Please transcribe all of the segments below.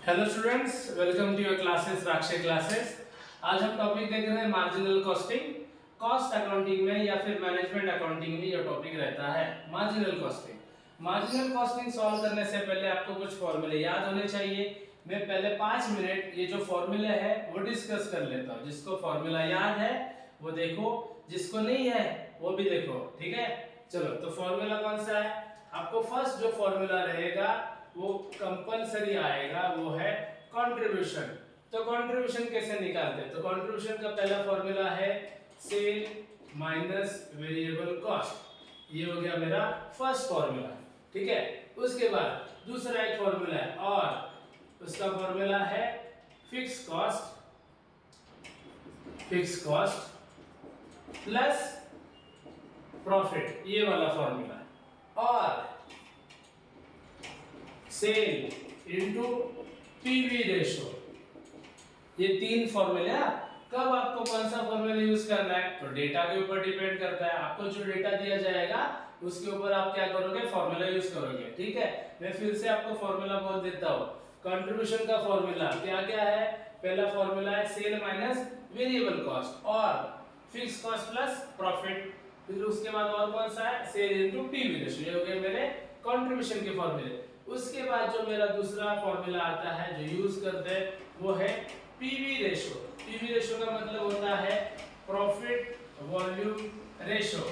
Hello students, welcome to your classes Rakshe classes. आज हम topic देख रहे हैं मार्जिनल कॉस्टिंग। कॉस्ट अकाउंटिंग में या फिर मैनेजमेंट अकाउंटिंग में ये टॉपिक रहता है marginal costing. Marginal costing solve करने से पहले आपको कुछ फॉर्मूले याद होने चाहिए। मैं पहले 5 मिनट ये जो फॉर्मूले है वो डिस्कस कर लेता हूँ। जिसको फॉर्मूला याद है वो देखो, जिसको नहीं है वो भी देखो, ठीक है। चलो, तो फॉर्मूला कौन सा है? आपको फर्स्ट जो फॉर्मूला रहेगा वो कंपलसरी आएगा, वो है कंट्रीब्यूशन। तो कंट्रीब्यूशन कैसे निकालते हैं? तो कंट्रीब्यूशन का पहला फॉर्मूला है सेल माइनस वेरिएबल कॉस्ट। ये हो गया मेरा फर्स्ट फॉर्मूला, ठीक है। उसके बाद दूसरा एक फॉर्मूला है और उसका फॉर्मूला है फिक्स कॉस्ट प्लस प्रॉफिट, ये वाला फॉर्मूला है। और सेल इनटू पीवी रेशो, ये तीन फॉर्मूले हैं। कब आपको कौन सा फॉर्मूला यूज करना है तो डेटा के ऊपर डिपेंड करता है। आपको जो डेटा दिया जाएगा उसके ऊपर आप क्या करोगे, फॉर्मूला यूज करोगे, ठीक है। मैं फिर से आपको फॉर्मूला बोल देता हूँ। कंट्रीब्यूशन का फॉर्मूला क्या क्या है? पहला फॉर्मूला है सेल माइनस वेरिएबल कॉस्ट और फिक्स कॉस्ट प्लस प्रॉफिट। फिर उसके बाद और कौन सा है? Sale into PV ratio. ये हो गए मेरे कंट्रीब्यूशन के फॉर्मूले। उसके बाद जो मेरा दूसरा फॉर्मूला आता है जो यूज करते हैं वो है पीवी रेशो। पीवी रेशो का मतलब होता है प्रॉफिट वॉल्यूम रेशो,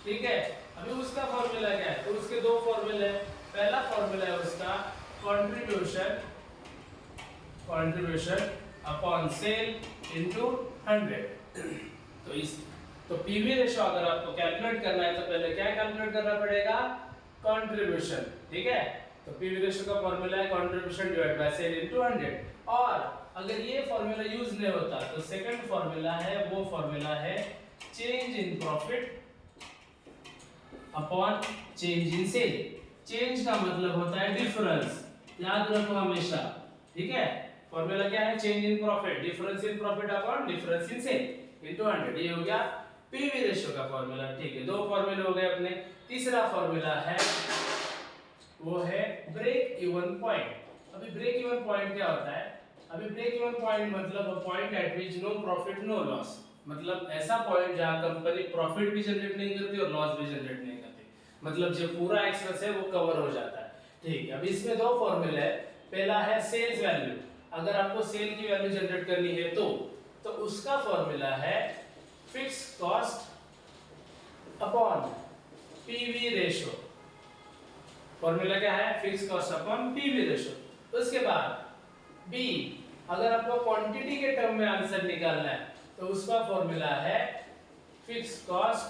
ठीक है। अभी उसका फॉर्मूला क्या है? तो उसके दो फॉर्मूले हैं। पहला फॉर्मूला है उसका कंट्रीब्यूशन अपॉन सेल इनटू 100। तो पीवी रेशो अगर आपको कैलकुलेट करना है तो पहले क्या कैलकुलेट करना पड़ेगा? कंट्रीब्यूशन, ठीक है। तो पीवी रेशो का फॉर्मूला है contribution divide by sale into 100। और अगर ये फॉर्मूला यूज नहीं होता तो सेकंड फॉर्मूला है, वो फॉर्मूला है change in profit upon change in sale. Change का मतलब होता है डिफरेंस, याद रखो हमेशा, ठीक है। फॉर्मूला क्या है? Change in profit, difference in profit upon difference in sale into 100। ये हो गया पीवी रेशो का फॉर्मूला, ठीक है। दो फॉर्मूले हो गए अपने। तीसरा फॉर्मूला है वो है ब्रेक इवन पॉइंट। अभी ब्रेक इवन पॉइंट क्या होता है? अभी ब्रेक इवन पॉइंट मतलब point at which no profit no loss. मतलब ऐसा पॉइंट जहां कंपनी प्रॉफिट भी जनरेट नहीं करती और लॉस भी जनरेट नहीं करती, मतलब जो पूरा एक्सपेंस है वो कवर हो जाता है, ठीक है। अब इसमें दो फॉर्मूले है। पहला है सेल्स वैल्यू। अगर आपको सेल की वैल्यू जनरेट करनी है तो उसका फॉर्मूला है fix cost upon PV ratio. Formula क्या है? Fix cost upon PV ratio. उसके बाद बी, अगर आपको क्वांटिटी के टर्म में आंसर निकालना है तो उसका फॉर्मूला है fix cost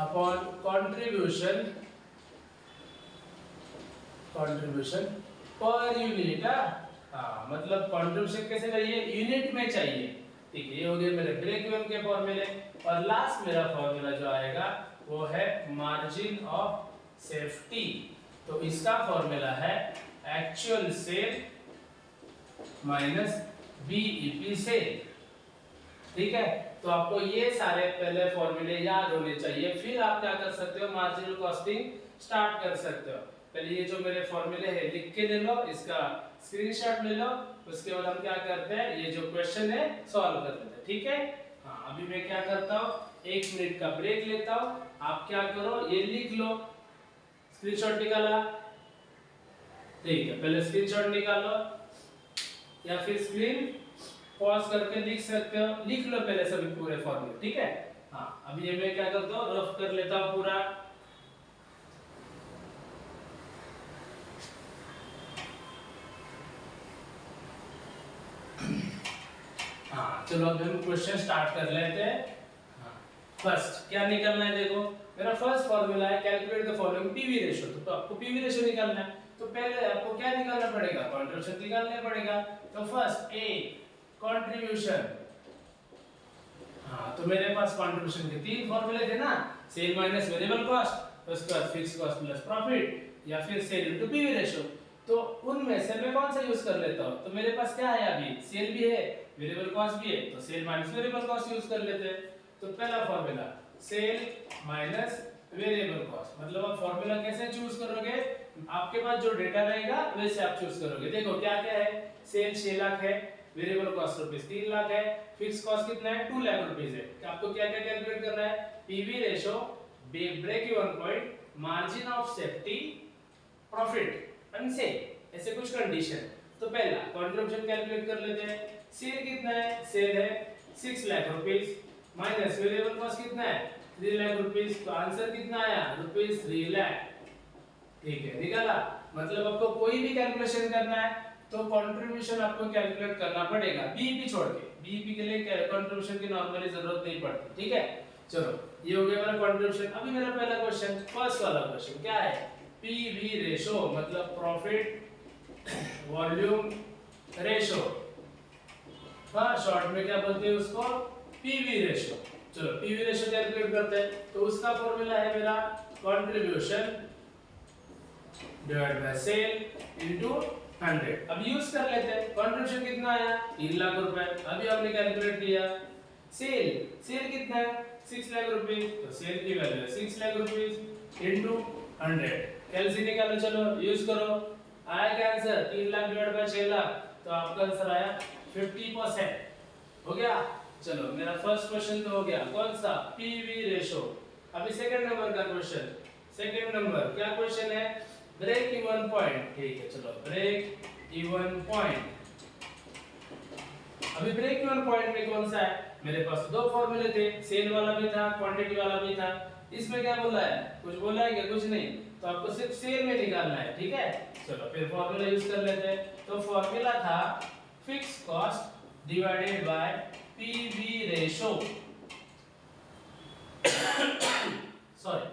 upon contribution per unit. हाँ, मतलब कंट्रीब्यूशन कैसे चाहिए? यूनिट में चाहिए, ठीक है। ये हो गए मेरे ब्रेक इवन के फॉर्मूले। और लास्ट मेरा फॉर्मूला जो आएगा वो है मार्जिन ऑफ सेफ्टी। तो इसका फॉर्मूला है actual sale minus BEP sale, ठीक है। तो आपको ये सारे पहले फॉर्मूले याद होने चाहिए, फिर आप क्या कर सकते हो, मार्जिनल कॉस्टिंग स्टार्ट कर सकते हो। पहले ये जो मेरे फॉर्मूले है लिख के ले लो, इसका स्क्रीनशॉट ले लो। उसके बाद हम क्या करते हैं, ये जो क्वेश्चन है सॉल्व कर लेते हैं, ठीक है। हाँ, अभी मैं क्या करता हूँ, 1 मिनट का ब्रेक लेता हूँ। आप क्या करो, ये लिख लो, स्क्रीनशॉट निकाला, ठीक है। पहले स्क्रीनशॉट निकालो या फिर स्क्रीन पॉज करके लिख सकते हो, लिख लो पहले सभी पूरे फॉर्मूले, ठीक है। हाँ, अभी ये मैं क्या करता हूँ, रफ कर लेता हूँ पूरा। हाँ, चलो अब हम क्वेश्चन स्टार्ट कर लेते हैं। हाँ, फर्स्ट क्या निकालना है? देखो, मेरा फर्स्ट फॉर्मूला है calculate the following PV ratio. तो आपको पीवी रेशो निकालना है तो पहले आपको क्या निकालना पड़ेगा? कंट्रीब्यूशन निकालना पड़ेगा। तो फर्स्ट ए कंट्रीब्यूशन। हाँ, तो मेरे पास कंट्रीब्यूशन के 3 फॉर्मूले थे ना, सेल माइनस वेरिएबल कॉस्ट, उसके बाद फिक्स कॉस्ट प्लस प्रॉफिट या फिर सेल इनटू पीवी रेशो। तो उनमें से मैं कौन सा यूज कर लेता हूं? तो मेरे पास क्या है, अभी सेल भी है वेरिएबल कॉस्ट भी है, तो sale minus variable cost use कर लेते हैं। तो पहला formula sale minus variable cost, मतलब आप फॉर्मूला कैसे चूज करोगे? आपके पास जो डेटा रहेगा वैसे आप चूज करोगे। देखो क्या क्या है, सेल 6 लाख है, वेरिएबल कॉस्ट रुपीस 3 लाख है, फिक्स कॉस्ट कितना है 2 लाख रुपीस है। तो आपको क्या क्या कैलकुलेट करना है, PV ratio, break even point, margin of safety, profit and sale, ऐसे कुछ कंडीशन। तो पहला कंट्रीब्यूशन कैलकुलेट कर लेते हैं। सेल कितना है, सेल है 6 lakh rupees minus variable cost कितना है 3 लाख रुपीस, तो आंसर कितना आया रुपीस 3 लाख। ठीक है, निकाला। मतलब आपको कोई भी कैलकुलेशन करना है तो कंट्रीब्यूशन आपको कैलकुलेट करना पड़ेगा, बीईपी छोड़ के। बीईपी के लिए कंट्रीब्यूशन की नॉर्मली जरूरत नहीं पड़ती। ठीक है, चलो ये हो गया मेरा कंट्रीब्यूशन। अभी मेरा पहला क्वेश्चन, फर्स्ट वाला क्वेश्चन क्या है, पीवी रेशो मतलब प्रॉफिट वॉल्यूम रेशो, हाँ शॉर्ट में क्या बोलते हैं उसको, पीवी रेशो। चलो पीवी रेशो कैलकुलेट करते हैं। तो उसका फॉर्मूला है मेरा contribution divide by sale into 100। अब यूज कर लेते हैं। कंट्रीब्यूशन कितना आया 3 लाख रुपए, अभी हमने कैलकुलेट किया। सेल कितना है 6 लाख रुपए, तो सेल की वैल्यू है 6 लाख रुपए इनटू 100। कैलसी निकालो, चलो यूज करो। आया क्या answer 3 lakh divide by 6 lakh, तो आपका आंसर आया 50%। हो गया। चलो मेरा फर्स्ट क्वेश्चन तो हो गया, कौन सा, पीवी रेशो। अभी सेकंड नंबर का क्वेश्चन। सेकंड नंबर क्या क्वेश्चन है, ब्रेक इवन पॉइंट। ठीक है, चलो ब्रेक इवन पॉइंट। अभी ब्रेक इवन पॉइंट में कौन सा है, मेरे पास दो फॉर्मूले थे, सेल वाला भी था, क्वांटिटी वाला भी था। इसमें क्या बोला है, कुछ बोला है क्या, कुछ नहीं, तो आपको सिर्फ सेल में निकालना है। ठीक है, चलो फिर फॉर्मूला यूज कर लेते हैं। तो फॉर्मूला था fix cost divided by PV ratio. Sorry,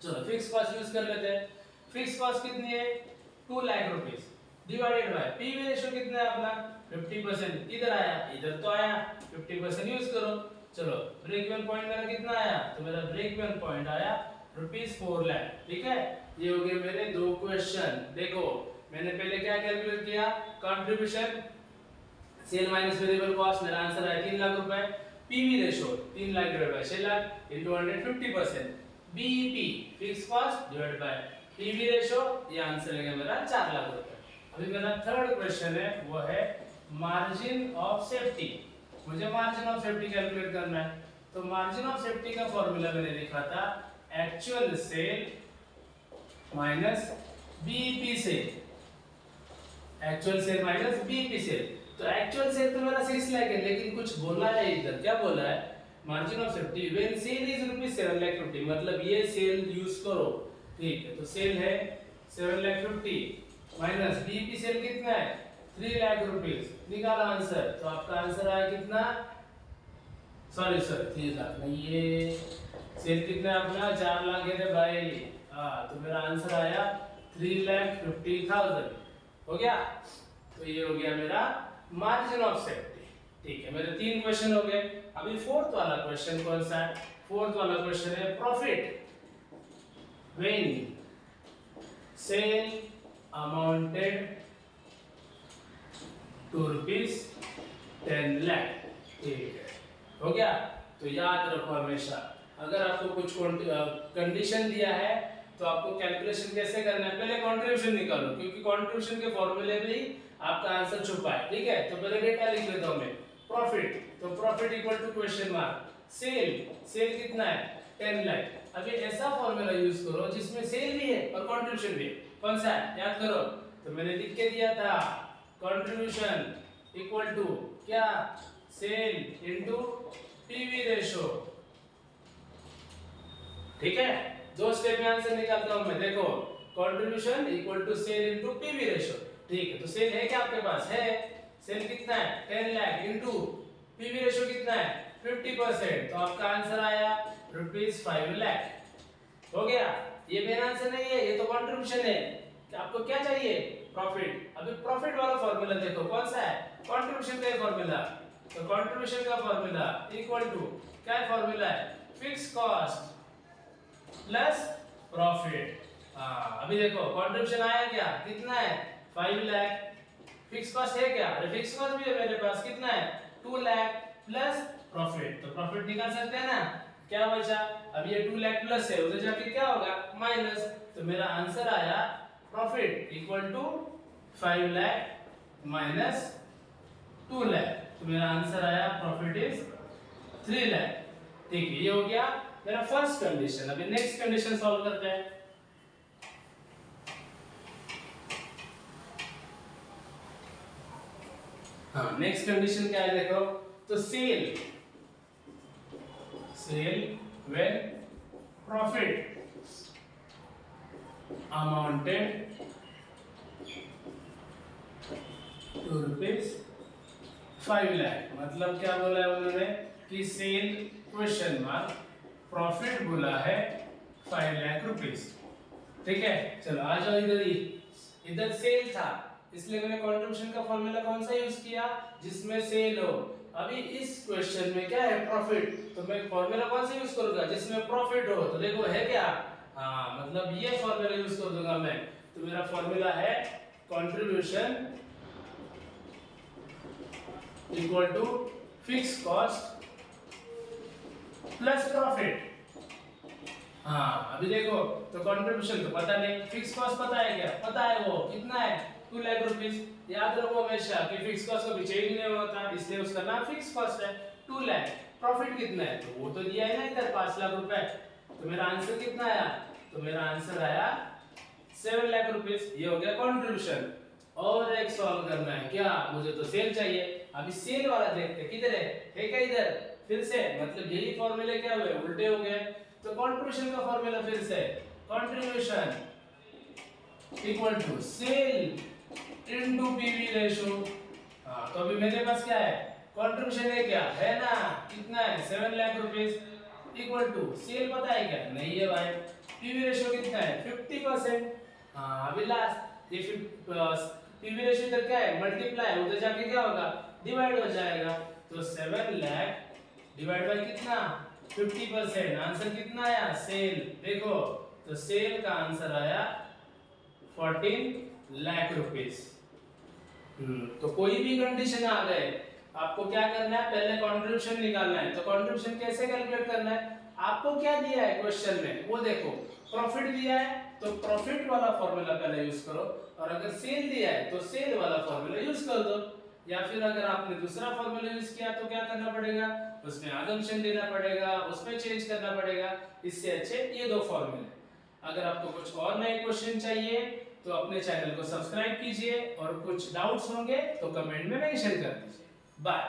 चलो फिक्स कॉस्ट यूज कर लेते हैं। फिक्स कॉस्ट कितनी है 2 lakh rupees divided by PV ratio कितना है अपना 50%। इधर आया, इधर तो आया, 50% यूज करो। चलो ब्रेक इवन पॉइंट मेरा कितना आया, तो मेरा ब्रेक इवन पॉइंट आया रुपीस 4 लाख। ठीक है, ये हो गए मेरे दो क्वेश्चन। देखो मैंने पहले क्या कैलकुलेट किया, contribution sale minus variable cost, मेरा आंसर आया 3 लाख रुपए। PV ratio 3 lakh divide by 6 lakh into 100 50%। BEP fix cost divide by PV ratio, ये आंसर है मेरा 4 लाख रुपए। अभी मेरा थर्ड क्वेश्चन है, वो है मार्जिन ऑफ सेफ्टी। मुझे मार्जिन ऑफ सेफ्टी कैलकुलेट करना है। तो मार्जिन ऑफ सेफ्टी का फॉर्मूला मैंने लिखा था actual sale minus BEP sale, actual sale minus BEP sale. तो एक्चुअल सेल तो मेरा 6 लाख है, लेकिन कुछ बोला है इधर, क्या बोला है, margin of safety when sale is rupees 7 lakh 50, मतलब ये सेल यूज करो। ठीक है, तो सेल है 7 लाख 50 माइनस बीईपी सेल कितना है 3 लाख रुपीस, निकाला आंसर। तो आपका आंसर आया कितना, सॉरी 3 लाख नहीं, ये सेल कितना है अपना 4 लाख है रे भाई। तो मेरा आंसर आया 3,50,000। हो गया, तो ये हो गया मेरा मार्जिन ऑफ सेफ्टी। ठीक है, मेरे 3 क्वेश्चन हो गए। अभी फोर्थ वाला क्वेश्चन कौन सा है, फोर्थ वाला क्वेश्चन है profit when sale amounted to rupees 10 lakh. ठीक है, हो गया। तो याद रखो हमेशा, अगर आपको कुछ कंडीशन दिया है तो आपको कैलकुलेशन कैसे करना है, पहले कंट्रीब्यूशन निकालो, क्योंकि कंट्रीब्यूशन के फॉर्मूले में ही आपका आंसर छुपा है। ठीक है, तो पहले डेटा लिख लेता हूं मैं। प्रॉफिट, तो profit equal to question mark, sale कितना है 10 लाख। अभी ऐसा फॉर्मूला यूज करो जिसमें सेल भी है और कंट्रीब्यूशन भी है। कौन सा है, याद करो। तो मैंने लिख के दिया था कंट्रीब्यूशन इक्वल टू क्या, सेल इनटू पीवी रेशो। ठीक है, दो स्टेप में आंसर निकालता हूं मैं। देखो contribution equal to sale into PV ratio. ठीक है, तो सेल है क्या आपके पास, है। सेल कितना है 10 लाख इनटू पीवी रेशो कितना है 50%, तो आपका आंसर आया रुपीस 5 लाख। हो गया, ये मेरा आंसर नहीं है, ये तो कंट्रीब्यूशन है। कि आपको क्या चाहिए, प्रॉफिट। अभी प्रॉफिट वाला फॉर्मूला देखो कौन सा है, कंट्रीब्यूशन का फॉर्मूला। तो कंट्रीब्यूशन का फॉर्मूला इक्वल टू क्या फॉर्मूला है, फिक्स कॉस्ट प्लस प्रॉफिट। अभी देखो कंट्रीब्यूशन आया क्या, कितना है 5 लाख। फिक्स कॉस्ट है क्या, अरे फिक्स कॉस्ट भी है मेरे पास, कितना है 2 लाख प्लस प्रॉफिट, तो प्रॉफिट निकाल सकते हैं ना। क्या बचा, अब ये 2 लाख प्लस है, उधर जाके क्या होगा माइनस, तो मेरा आंसर आया profit equal to 5 lakh minus 2 lakh, तो मेरा आंसर आया प्रॉफिट इज 3 लाख। ठीक है, ये हो गया मेरा फर्स्ट कंडीशन। अभी नेक्स्ट कंडीशन सॉल्व करते हैं। हाँ, नेक्स्ट कंडीशन क्या है देखो, तो sale when profit amounted to ₹5 lakh. मतलब क्या बोला है उन्होंने कि सेल क्वेश्चन मार्क प्रॉफिट बोला है 5 लाख रुपीस। ठीक है, चलो आ जाओ इधर ही, इधर सेल था इसलिए मैंने कंट्रीब्यूशन का फॉर्मूला कौन सा यूज किया, जिसमें सेल हो। अभी इस क्वेश्चन में क्या है प्रॉफिट, तो मैं फॉर्मूला कौन सा यूज करूंगा जिसमें प्रॉफिट हो, तो देखो है क्या, हाँ मतलब ये फॉर्मूला यूज कर दूंगा मैं। तो मेरा फॉर्मूला है contribution equal to fix cost plus profit. हाँ अभी देखो, तो कंट्रीब्यूशन तो पता नहीं, फिक्स कॉस्ट पता है क्या, पता है वो कितना है 2 लाख रुपीस। याद रखो हमेशा कि फिक्स कॉस्ट कभी चेंज नहीं होता, इसलिए उसका नाम फिक्स कॉस्ट है 2 लाख। प्रॉफिट कितना है, तो वो तो दिया है ना इधर 5 लाख रुपए, तो मेरा आंसर कितना आया, तो मेरा आंसर आया 7 लाख रुपीस। ये हो गया कंट्रीब्यूशन। और एक सॉल्व करना है क्या, मुझे तो सेल चाहिए। अभी सेल वाला देखते हैं, किधर है क्या इधर, फिर से मतलब यही फॉर्मूले क्या हुए उल्टे हो गए। तो कंट्रीब्यूशन का फॉर्मूला फिर से contribution equal to sale into PV ratio. हाँ तो अभी मेरे पास क्या है, कंट्रीब्यूशन है क्या है ना, कितना है 7 lakh rupees equal to sale पता है क्या, नहीं है भाई। पीवी रेशियो कितना है 50%। हाँ अभी लास्ट ये पीवी रेशियो इधर क्या है मल्टीप्लाई, उधर जाके क्या होगा डिवाइड हो जाएगा। तो 7 लाख डिवाइड बाय कितना 50%, आंसर कितना आया सेल। देखो तो सेल का आंसर आया 14 लाख रुपीस। तो कोई भी कंडीशन आ गए आपको क्या करना है, पहले कंट्रीब्यूशन निकालना है। तो कंट्रीब्यूशन कैसे कैलकुलेट करना है, आपको क्या दिया है क्वेश्चन में वो देखो, प्रॉफिट दिया है तो प्रॉफिट वाला फॉर्मूला पहले यूज करो, और अगर सेल दिया है तो सेल वाला फॉर्मूला यूज कर दो। या फिर अगर आपने दूसरा फॉर्मूला यूज किया तो क्या करना पड़ेगा, उसमें assumption देना पड़ेगा, उसमें चेंज करना पड़ेगा। इससे अच्छे ये दो फॉर्मूले। अगर आपको कुछ और नए क्वेश्चन चाहिए तो अपने चैनल को सब्सक्राइब कीजिए, और कुछ डाउट्स होंगे तो कमेंट में मेंशन कर दीजिए। बाय।